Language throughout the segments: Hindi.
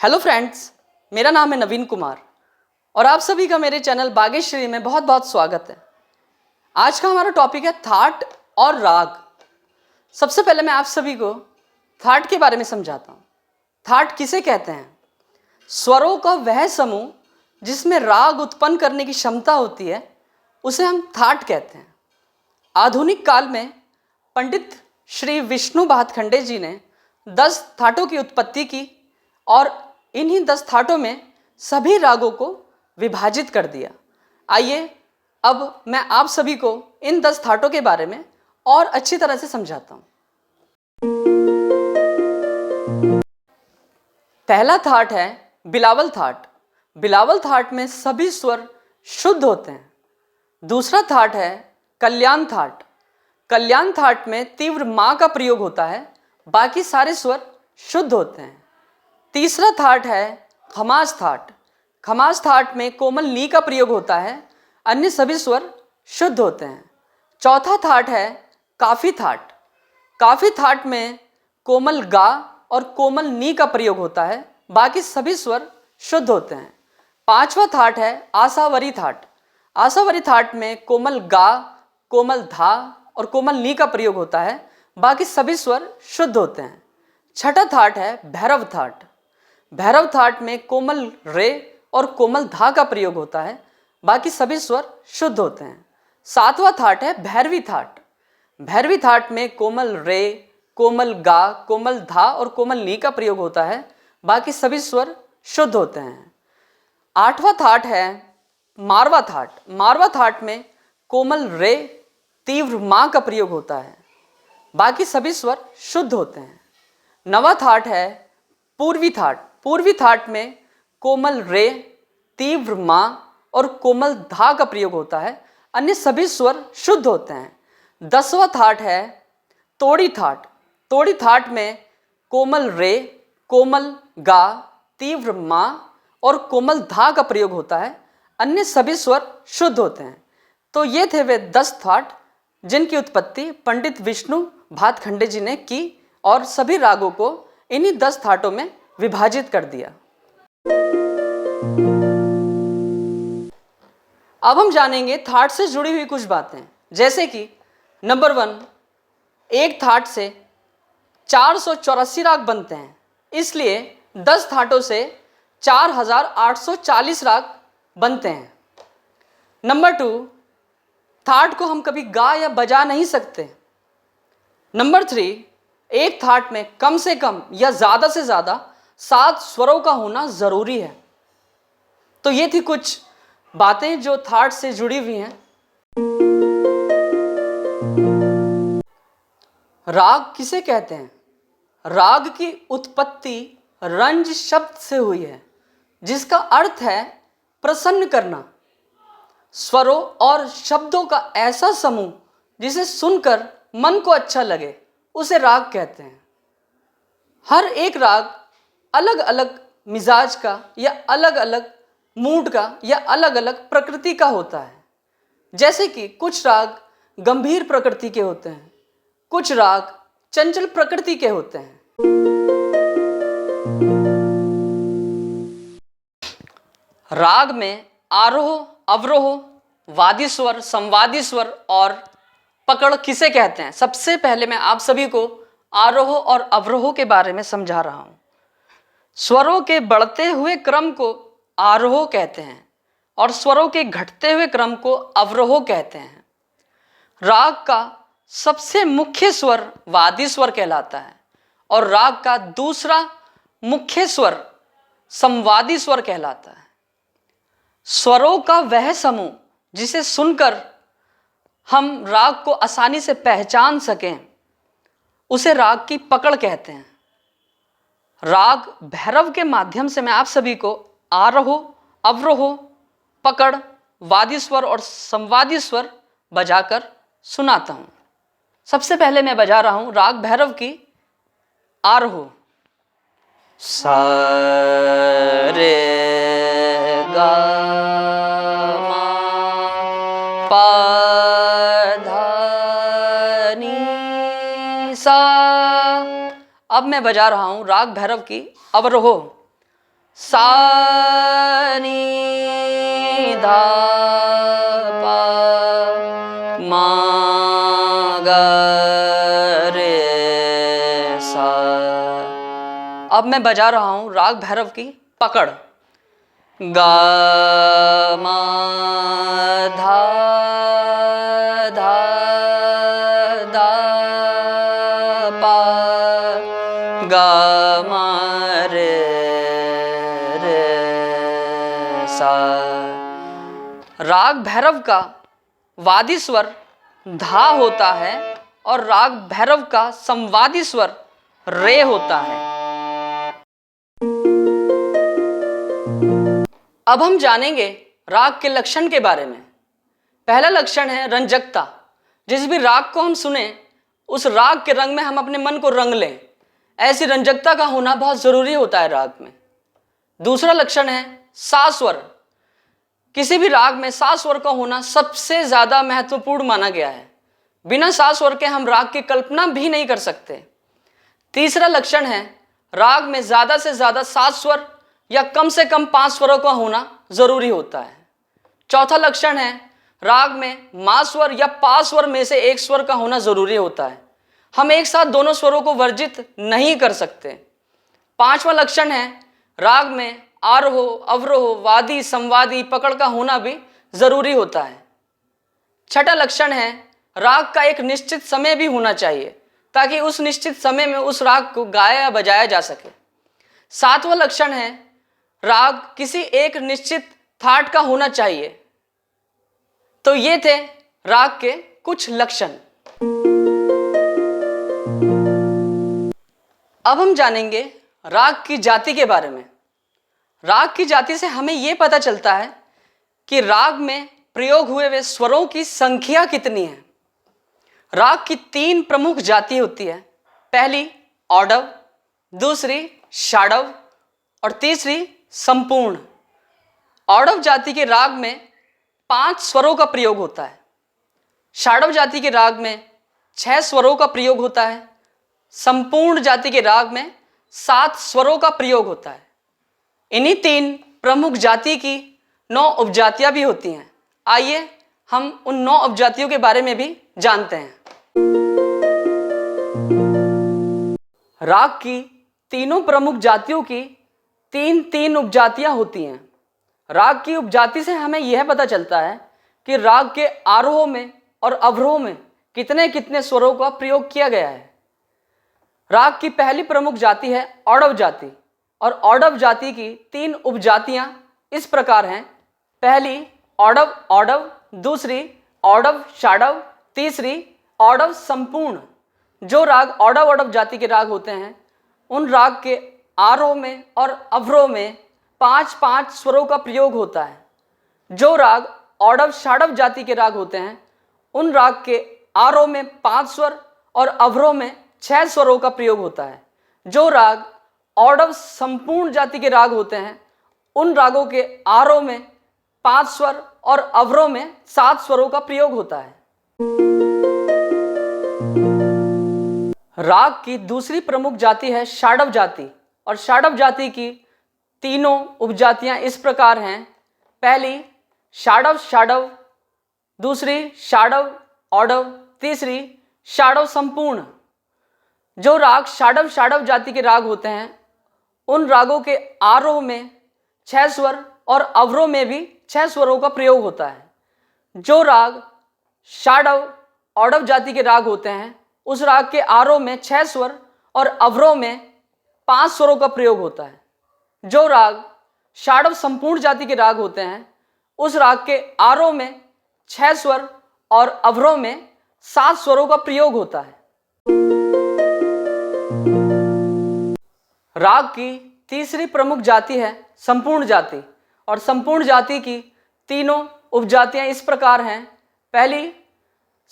हेलो फ्रेंड्स, मेरा नाम है नवीन कुमार और आप सभी का मेरे चैनल बागेश्वरी में बहुत बहुत स्वागत है। आज का हमारा टॉपिक है थाट और राग। सबसे पहले मैं आप सभी को थाट के बारे में समझाता हूँ। थाट किसे कहते हैं? स्वरों का वह समूह जिसमें राग उत्पन्न करने की क्षमता होती है, उसे हम थाट कहते हैं। आधुनिक काल में पंडित श्री विष्णु भातखंडे जी ने 10 थाटों की उत्पत्ति की और इन्हीं 10 थाटों में सभी रागों को विभाजित कर दिया। आइए अब मैं आप सभी को इन 10 थाटों के बारे में और अच्छी तरह से समझाता हूं। पहला थाट है बिलावल थाट। बिलावल थाट में सभी स्वर शुद्ध होते हैं। दूसरा थाट है कल्याण थाट। कल्याण थाट में तीव्र मां का प्रयोग होता है, बाकी सारे स्वर शुद्ध होते हैं। तीसरा थाट है खमाज थाट। खमाज थाट में कोमल नी का प्रयोग होता है, अन्य सभी स्वर शुद्ध होते हैं। चौथा थाट है काफी थाट। काफी थाट में कोमल गा और कोमल नी का प्रयोग होता है, बाकी सभी स्वर शुद्ध होते हैं। पांचवा थाट है आसावरी थाट। आसावरी थाट में कोमल गा, कोमल धा और कोमल नी का प्रयोग होता है, बाकी सभी स्वर शुद्ध होते हैं। छठा थाट है भैरव थाट। भैरव थाट में कोमल रे और कोमल धा का प्रयोग होता है, बाकी सभी स्वर शुद्ध होते हैं। सातवां थाट है भैरवी थाट। भैरवी थाट में कोमल रे, कोमल गा, कोमल धा और कोमल नी का प्रयोग होता है, बाकी सभी स्वर शुद्ध होते हैं। आठवां थाट है मारवा थाट। मारवा थाट में कोमल रे, तीव्र मां का प्रयोग होता है, बाकी सभी स्वर शुद्ध होते हैं। नवा थाट है पूर्वी थाट। पूर्वी थाट में कोमल रे, तीव्र मां और कोमल धा का प्रयोग होता है, अन्य सभी स्वर शुद्ध होते हैं। 10वां थाट है तोड़ी थाट। तोड़ी थाट में कोमल रे, कोमल गा, तीव्र मां और कोमल धा का प्रयोग होता है, अन्य सभी स्वर शुद्ध होते हैं। तो ये थे वे 10 थाट जिनकी उत्पत्ति पंडित विष्णु भातखंडे जी ने की और सभी रागों को इन्हीं 10 थाटों में विभाजित कर दिया। अब हम जानेंगे थाट से जुड़ी हुई कुछ बातें, जैसे कि नंबर 1, एक थाट से 484 राग बनते हैं, इसलिए 10 थाटों से 4840 राग बनते हैं। नंबर 2, थाट को हम कभी गा या बजा नहीं सकते। नंबर 3, एक थाट में कम से कम या ज़्यादा से ज़्यादा 7 स्वरों का होना ज़रूरी है। तो ये थी कुछ बातें जो थाट से जुड़ी हुई हैं। राग किसे कहते हैं? राग की उत्पत्ति रंज शब्द से हुई है, जिसका अर्थ है प्रसन्न करना। स्वरों और शब्दों का ऐसा समूह जिसे सुनकर मन को अच्छा लगे, उसे राग कहते हैं। हर एक राग अलग अलग मिजाज का या अलग अलग मूड का या अलग अलग प्रकृति का होता है। जैसे कि कुछ राग गंभीर प्रकृति के होते हैं, कुछ राग चंचल प्रकृति के होते हैं। राग में आरोह, अवरोह, वादी स्वर, संवादी स्वर और पकड़ किसे कहते हैं? सबसे पहले मैं आप सभी को आरोह और अवरोह के बारे में समझा रहा हूं। स्वरों के बढ़ते हुए क्रम को आरोह कहते हैं और स्वरों के घटते हुए क्रम को अवरोह कहते हैं। राग का सबसे मुख्य स्वर वादी स्वर कहलाता है और राग का दूसरा मुख्य स्वर संवादी स्वर कहलाता है। स्वरों का वह समूह जिसे सुनकर हम राग को आसानी से पहचान सकें, उसे राग की पकड़ कहते हैं। राग भैरव के माध्यम से मैं आप सभी को आरोह, अवरोह, पकड़, वादी स्वर और संवादी स्वर बजाकर सुनाता हूं। सबसे पहले मैं बजा रहा हूं राग भैरव की आरोह। सा रे गा मा पा धा नी सा। अब मैं बजा रहा हूं राग भैरव की अवरोह। सा नी धा पा मा गा रे सा। अब मैं बजा रहा हूँ राग भैरव की पकड़। गा मा धा धा दा पा गा मा रे रे सा। राग भैरव का वादी स्वर धा होता है और राग भैरव का संवादी स्वर रे होता है। अब हम जानेंगे राग के लक्षण के बारे में। पहला लक्षण है रंजकता। जिस भी राग को हम सुने उस राग के रंग में हम अपने मन को रंग लें, ऐसी रंजकता का होना बहुत जरूरी होता है राग में। दूसरा लक्षण है सा स्वर। किसी भी राग में सा स्वर का होना सबसे ज्यादा महत्वपूर्ण माना गया है। बिना सा स्वर के हम राग की कल्पना भी नहीं कर सकते। तीसरा लक्षण है राग में ज्यादा से ज्यादा 7 स्वर या कम से कम 5 स्वरों का होना जरूरी होता है। चौथा लक्षण है राग में मा स्वर या पा स्वर में से एक स्वर का होना जरूरी होता है। हम एक साथ दोनों स्वरों को वर्जित नहीं कर सकते। पांचवा लक्षण है राग में आरोह, अवरोह, वादी, संवादी, पकड़ का होना भी जरूरी होता है। छठा लक्षण है राग का एक निश्चित समय भी होना चाहिए ताकि उस निश्चित समय में उस राग को गाया या बजाया जा सके। सातवां लक्षण है राग किसी एक निश्चित थाट का होना चाहिए। तो ये थे राग के कुछ लक्षण। अब हम जानेंगे राग की जाति के बारे में। राग की जाति से हमें यह पता चलता है कि राग में प्रयोग हुए वे स्वरों की संख्या कितनी है। राग की 3 प्रमुख जाति होती है। पहली औडव, दूसरी षाडव और तीसरी संपूर्ण। औडव जाति के राग में 5 स्वरों का प्रयोग होता है। षाडव जाति के राग में 6 स्वरों का प्रयोग होता है। संपूर्ण जाति के राग में 7 स्वरों का प्रयोग होता है। इन्हीं 3 प्रमुख जाति की 9 उपजातियां भी होती हैं। आइए हम उन 9 उपजातियों के बारे में भी जानते हैं। राग की तीनों प्रमुख जातियों की 3 उपजातियां होती हैं। राग की उपजाति से हमें यह पता चलता है कि राग के आरोह में और अवरोह में कितने कितने स्वरों का प्रयोग किया गया है। राग की पहली प्रमुख जाति है औडव जाति और औडव जाति की 3 उपजातियां इस प्रकार हैं। पहली औडव औडव, दूसरी औडव षाडव, तीसरी औडव संपूर्ण। जो राग औडव औडव जाति के राग होते हैं उन राग के आरोह में और अवरोह में 5-5 स्वरों का प्रयोग होता है। जो राग औडव षाडव जाति के राग होते हैं उन राग के आरोह में 5 स्वर और अवरोह में 6 स्वरों का प्रयोग होता है। जो राग औडव संपूर्ण जाति के राग होते हैं उन रागों के आरोह में 5 स्वर और अवरोह में 7 स्वरों का प्रयोग होता है। राग की दूसरी प्रमुख जाति है षाडव जाति और षाडव जाति की 3 उपजातियां इस प्रकार हैं। पहली षाडव षाडव, दूसरी षाडव औडव, तीसरी षाडव संपूर्ण। जो राग षाडव षाडव जाति के राग होते हैं उन रागों के आरोह में 6 स्वर और अवरोह में भी 6 स्वरों का प्रयोग होता है। जो राग षाडव औडव जाति के राग होते हैं उस राग के आरोह में 6 स्वर और अवरोह में 5 स्वरों का प्रयोग होता है। जो राग षाडव संपूर्ण जाति के राग होते हैं उस राग के आरोह में 6 स्वर और अवरोह में 7 स्वरों का प्रयोग होता है। राग की तीसरी प्रमुख जाति है संपूर्ण जाति और संपूर्ण जाति की 3 उपजातियां इस प्रकार हैं। पहली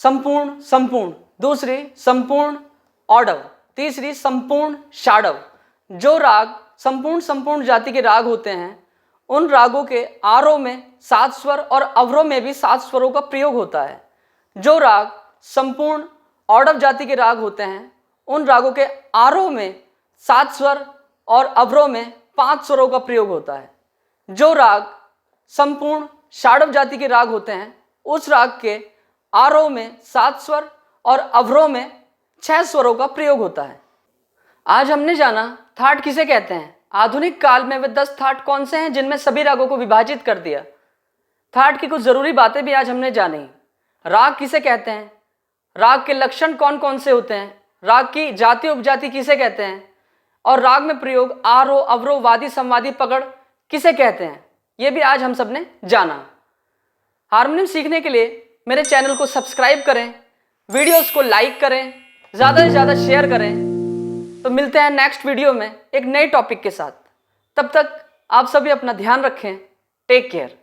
संपूर्ण संपूर्ण, दूसरी संपूर्ण औडव, तीसरी संपूर्ण षाडव। जो राग संपूर्ण संपूर्ण जाति के राग होते हैं उन रागों के आरोह में 7 स्वर और अवरोह में भी 7 स्वरों का प्रयोग होता है। जो राग संपूर्ण औडव जाति के राग होते हैं उन रागों के आरोह में 7 स्वर और अवरोह में 5 स्वरों का प्रयोग होता है। जो राग संपूर्ण षाडव जाति के राग होते हैं, उस राग के आरोह में 7 स्वर और अवरोह में 6 स्वरों का प्रयोग होता है। आज हमने जाना थाट किसे कहते हैं। आधुनिक काल में वे 10 थाट कौन से हैं जिनमें सभी रागों को विभाजित कर दिया। थाट की कुछ जरूरी बातें भी आज हमने जानी। राग किसे कहते हैं, राग के लक्षण कौन कौन से होते हैं, राग की जाति उपजाति किसे कहते हैं, और राग में प्रयोग आरोह अवरोह वादी संवादी पकड़ किसे कहते हैं, ये भी आज हम सब ने जाना। हारमोनियम सीखने के लिए मेरे चैनल को सब्सक्राइब करें, वीडियोस को लाइक करें, ज़्यादा से ज़्यादा शेयर करें। तो मिलते हैं नेक्स्ट वीडियो में एक नए टॉपिक के साथ। तब तक आप सभी अपना ध्यान रखें। Take care.